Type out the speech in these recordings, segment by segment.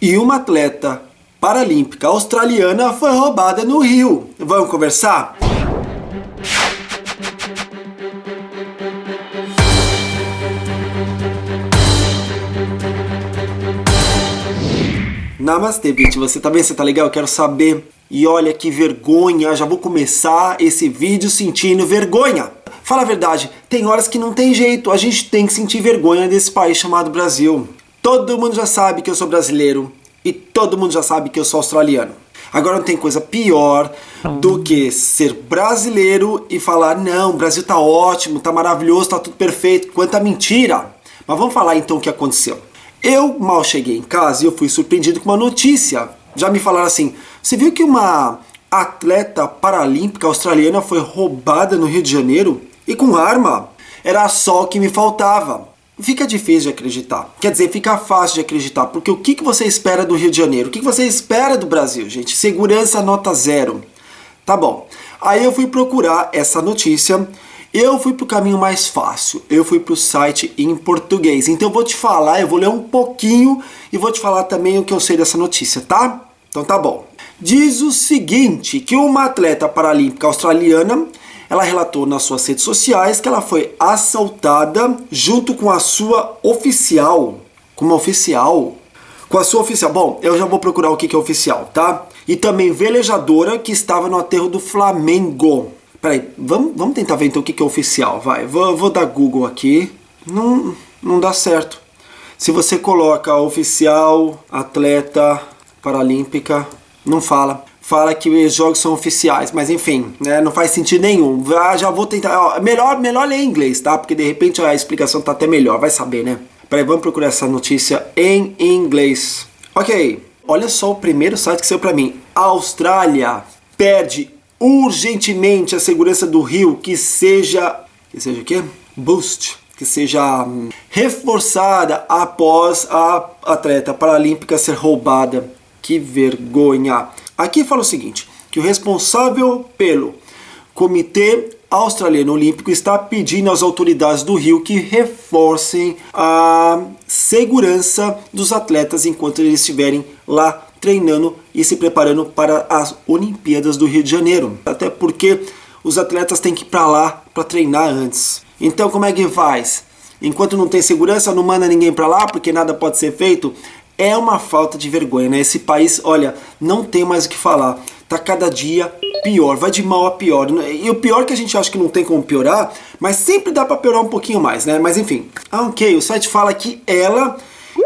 e uma atleta paralímpica australiana foi roubada no Rio. Vamos conversar? Namastê, Bitch, você tá bem? Você tá legal? Eu quero saber. E olha que vergonha, já vou começar esse vídeo sentindo vergonha. Fala a verdade, tem horas que não tem jeito, a gente tem que sentir vergonha desse país chamado Brasil. Todo mundo já sabe que eu sou brasileiro e todo mundo já sabe que eu sou australiano. Agora não tem coisa pior do que ser brasileiro e falar: não, o Brasil tá ótimo, tá maravilhoso, tá tudo perfeito. Quanta mentira! Mas vamos falar então o que aconteceu. Eu mal cheguei em casa e eu fui surpreendido com uma notícia. Já me falaram assim: você viu que uma atleta paralímpica australiana foi roubada no Rio de Janeiro? E com arma? Era só o que me faltava. Fica difícil de acreditar. Quer dizer, fica fácil de acreditar. Porque o que você espera do Rio de Janeiro? O que você espera do Brasil, gente? Segurança nota 0. Tá bom. Aí eu fui procurar essa notícia. Eu fui pro caminho mais fácil. Eu fui pro site em português. Então eu vou te falar, eu vou ler um pouquinho e vou te falar também o que eu sei dessa notícia, tá? Então tá bom. Diz o seguinte, que uma atleta paralímpica australiana, ela relatou nas suas redes sociais que ela foi assaltada junto com a sua oficial. Com uma oficial? Com a sua oficial. Bom, eu já vou procurar o que é oficial, tá? E também velejadora que estava no aterro do Flamengo. Peraí, vamos tentar ver então o que é oficial, vai. Vou dar Google aqui. Não dá certo. Se você coloca oficial, atleta, paralímpica, não fala. Fala que os jogos são oficiais, mas enfim, né, não faz sentido nenhum. Já vou tentar, ó, melhor ler em inglês, tá? Porque de repente a explicação tá até melhor, vai saber, né? Peraí, vamos procurar essa notícia em inglês. Ok, olha só o primeiro site que saiu pra mim. A Austrália perde urgentemente a segurança do Rio, que seja o quê? Boost, que seja reforçada após a atleta paralímpica ser roubada. Que vergonha! Aqui fala o seguinte, que o responsável pelo Comitê Australiano Olímpico está pedindo às autoridades do Rio que reforcem a segurança dos atletas enquanto eles estiverem lá treinando e se preparando para as Olimpíadas do Rio de Janeiro. Até porque os atletas têm que ir para lá para treinar antes. Então como é que faz? Enquanto não tem segurança, não manda ninguém para lá porque nada pode ser feito? É uma falta de vergonha, né? Esse país, olha, não tem mais o que falar. Tá cada dia pior, vai de mal a pior. E o pior é que a gente acha que não tem como piorar, mas sempre dá para piorar um pouquinho mais, né? Mas enfim. Ok, o site fala que ela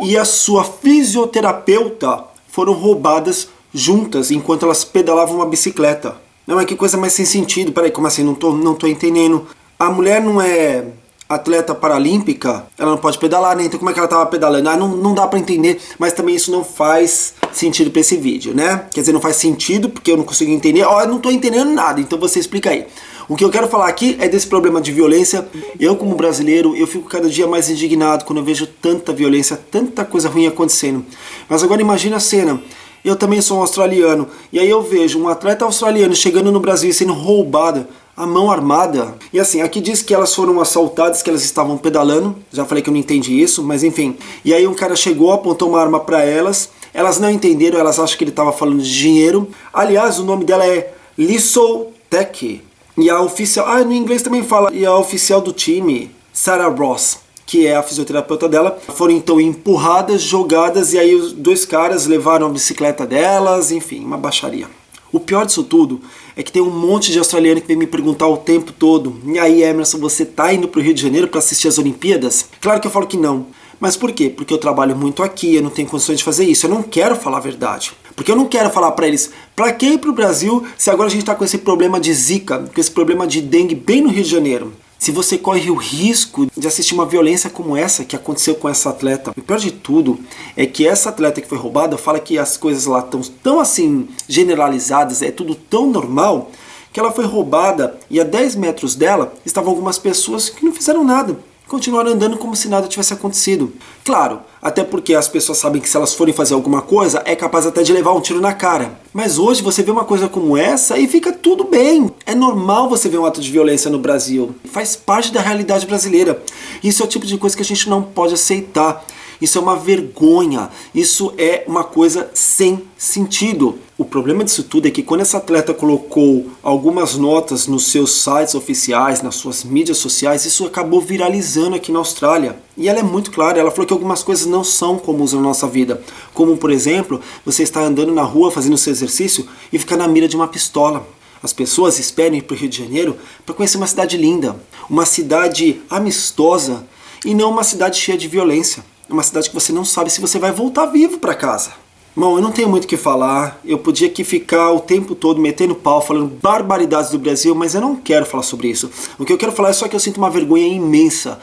e a sua fisioterapeuta foram roubadas juntas enquanto elas pedalavam uma bicicleta. Não, mas que coisa mais sem sentido. Peraí, como assim? Não tô entendendo. A mulher não é atleta paralímpica, ela não pode pedalar, né? Então como é que ela estava pedalando? Não dá para entender, mas também isso não faz sentido para esse vídeo, né? Quer dizer, não faz sentido porque eu não consigo entender. Ó, eu não tô entendendo nada, então você explica aí. O que eu quero falar aqui é desse problema de violência. Eu, como brasileiro, eu fico cada dia mais indignado quando eu vejo tanta violência, tanta coisa ruim acontecendo. Mas agora imagina a cena. Eu também sou um australiano, e aí eu vejo um atleta australiano chegando no Brasil e sendo roubada a mão armada. E assim, aqui diz que elas foram assaltadas, que elas estavam pedalando. Já falei que eu não entendi isso, mas enfim. E aí um cara chegou, apontou uma arma para elas. Elas não entenderam, elas acham que ele estava falando de dinheiro. Aliás, o nome dela é Lissou Tech. E a oficial, no inglês também fala, e a oficial do time, Sarah Ross, que é a fisioterapeuta dela, foram então empurradas, jogadas, e aí os dois caras levaram a bicicleta delas, enfim, uma baixaria. O pior disso tudo é que tem um monte de australiano que vem me perguntar o tempo todo: e aí, Emerson, você tá indo pro Rio de Janeiro para assistir as Olimpíadas? Claro que eu falo que não. Mas por quê? Porque eu trabalho muito aqui, eu não tenho condições de fazer isso. Eu não quero falar a verdade. Porque eu não quero falar para eles: pra que ir pro Brasil se agora a gente tá com esse problema de zika, com esse problema de dengue bem no Rio de Janeiro? Se você corre o risco de assistir uma violência como essa que aconteceu com essa atleta. O pior de tudo é que essa atleta que foi roubada fala que as coisas lá estão tão assim generalizadas, é tudo tão normal, que ela foi roubada e a 10 metros dela estavam algumas pessoas que não fizeram nada. Continuaram andando como se nada tivesse acontecido. Claro, até porque as pessoas sabem que se elas forem fazer alguma coisa, é capaz até de levar um tiro na cara. Mas hoje você vê uma coisa como essa e fica tudo bem. É normal você ver um ato de violência no Brasil. Faz parte da realidade brasileira. Isso é o tipo de coisa que a gente não pode aceitar. Isso é uma vergonha, isso é uma coisa sem sentido. O problema disso tudo é que quando essa atleta colocou algumas notas nos seus sites oficiais, nas suas mídias sociais, isso acabou viralizando aqui na Austrália. E ela é muito clara, ela falou que algumas coisas não são comuns na nossa vida. Como, por exemplo, você estar andando na rua fazendo seu exercício e ficar na mira de uma pistola. As pessoas esperam ir para o Rio de Janeiro para conhecer uma cidade linda, uma cidade amistosa e não uma cidade cheia de violência. Uma cidade que você não sabe se você vai voltar vivo para casa. Bom, eu não tenho muito o que falar, eu podia aqui ficar o tempo todo metendo pau, falando barbaridades do Brasil, mas eu não quero falar sobre isso. O que eu quero falar é só que eu sinto uma vergonha imensa.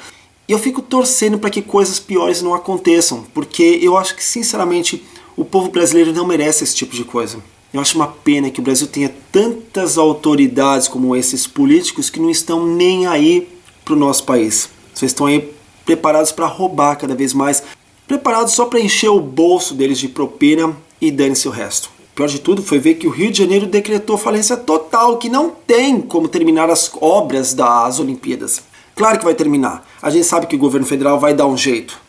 E eu fico torcendo para que coisas piores não aconteçam, porque eu acho que, sinceramente, o povo brasileiro não merece esse tipo de coisa. Eu acho uma pena que o Brasil tenha tantas autoridades como esses políticos que não estão nem aí para o nosso país. Vocês estão aí preparados para roubar cada vez mais, preparados só para encher o bolso deles de propina e dane-se o resto. O pior de tudo foi ver que o Rio de Janeiro decretou falência total, que não tem como terminar as obras das Olimpíadas. Claro que vai terminar. A gente sabe que o governo federal vai dar um jeito.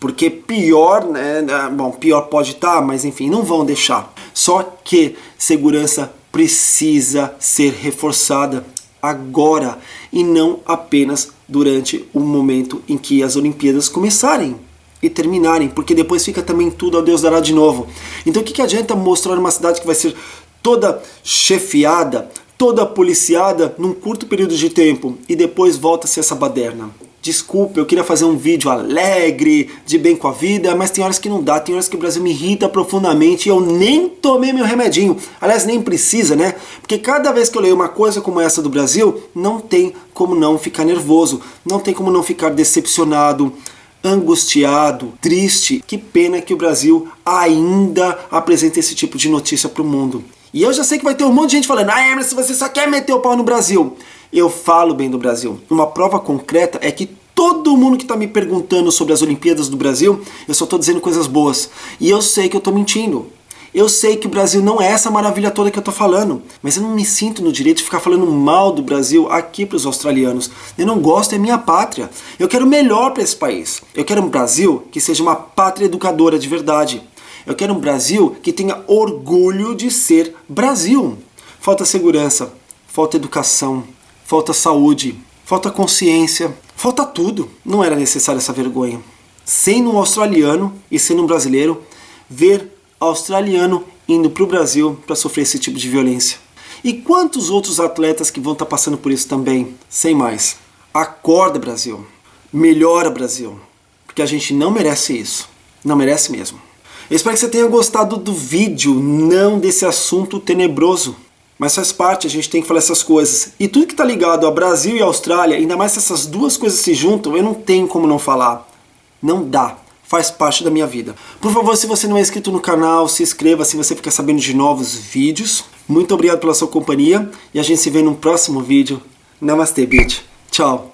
Porque pior, né? Bom, pior pode estar, mas enfim, não vão deixar. Só que segurança precisa ser reforçada agora e não apenas durante o momento em que as Olimpíadas começarem e terminarem, porque depois fica também tudo ao Deus dará de novo. Então o que adianta mostrar uma cidade que vai ser toda chefiada, toda policiada num curto período de tempo e depois volta a ser essa baderna? Desculpa, eu queria fazer um vídeo alegre, de bem com a vida, mas tem horas que não dá, tem horas que o Brasil me irrita profundamente e eu nem tomei meu remedinho. Aliás, nem precisa, né? Porque cada vez que eu leio uma coisa como essa do Brasil, não tem como não ficar nervoso, não tem como não ficar decepcionado, angustiado, triste. Que pena que o Brasil ainda apresenta esse tipo de notícia para o mundo. E eu já sei que vai ter um monte de gente falando: ah, Emerson, você só quer meter o pau no Brasil. Eu falo bem do Brasil. Uma prova concreta é que todo mundo que está me perguntando sobre as Olimpíadas do Brasil, eu só estou dizendo coisas boas. E eu sei que eu estou mentindo. Eu sei que o Brasil não é essa maravilha toda que eu estou falando. Mas eu não me sinto no direito de ficar falando mal do Brasil aqui para os australianos. Eu não gosto, é minha pátria. Eu quero o melhor para esse país. Eu quero um Brasil que seja uma pátria educadora de verdade. Eu quero um Brasil que tenha orgulho de ser Brasil. Falta segurança, falta educação, falta saúde, falta consciência, falta tudo. Não era necessária essa vergonha. Sendo um australiano e sendo um brasileiro, ver australiano indo para o Brasil para sofrer esse tipo de violência. E quantos outros atletas que vão estar passando por isso também? Sem mais. Acorda, Brasil. Melhora, Brasil. Porque a gente não merece isso. Não merece mesmo. Eu espero que você tenha gostado do vídeo, não desse assunto tenebroso. Mas faz parte, a gente tem que falar essas coisas. E tudo que está ligado a Brasil e Austrália, ainda mais se essas duas coisas se juntam, eu não tenho como não falar. Não dá. Faz parte da minha vida. Por favor, se você não é inscrito no canal, se inscreva, assim você fica sabendo de novos vídeos. Muito obrigado pela sua companhia e a gente se vê no próximo vídeo. Namastê, bitch. Tchau.